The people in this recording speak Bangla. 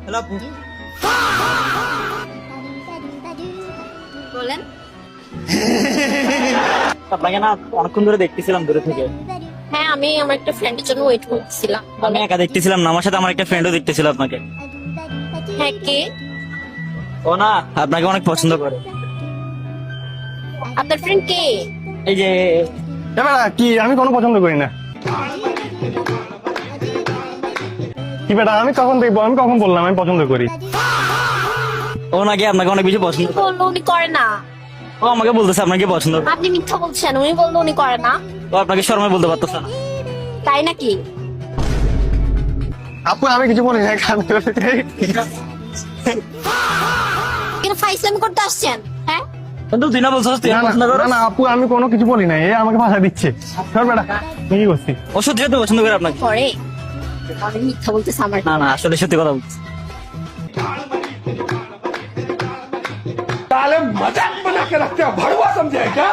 হ্যালো আপু। বলেন। আপনাকে না অনেকক্ষণ ধরে দেখতেছিলাম দূরে থেকে। হ্যাঁ, আমি আমার একটা ফ্রেন্ডের জন্য ওয়েট করতেছিলাম। আমি একা দেখতেছিলাম না, আমার সাথে আমার একটা ফ্রেন্ডও দেখতেছিল আপনাকে। হ্যাঁ, কে? ও না আপনাকে অনেক পছন্দ করে। আপনার ফ্রেন্ড কে? এই যে এবার কি আমি কোনো পছন্দ করি না। কি বেটা আমি কখন দেখবো, আমি কখন বললাম আমি পছন্দ করি? ও নাকি আপনাকে অনেক বেশি পছন্দ করে। বললো উনি করে না। ও আমাকে বলতেছে আপনাকে পছন্দ করে। আপনি মিথ্যা বলছেন, উনি বললো উনি করে না। ও আপনাকে শর্মে বলতে পারতেছে না। তাই নাকি? আপু আমি কিছু বলি না। কেন ফাইজলামি করতে আসছেন? হ্যাঁ, কিন্তু তুই না বলছিস তুই আমাকে পছন্দ করো। না আপু আমি কোনো কিছু বলি না, এ আমাকে ভাষা দিচ্ছে। সর বেটা তুই কি করছিস? ও সত্যি সত্যি পছন্দ করে আপনাকে। করে। আমি মিথ্যা বলতেছে আমার। না না আসলে সত্যি কথা বলছি। ताले मजाक बना के रखते हो, भड़वा समझे क्या?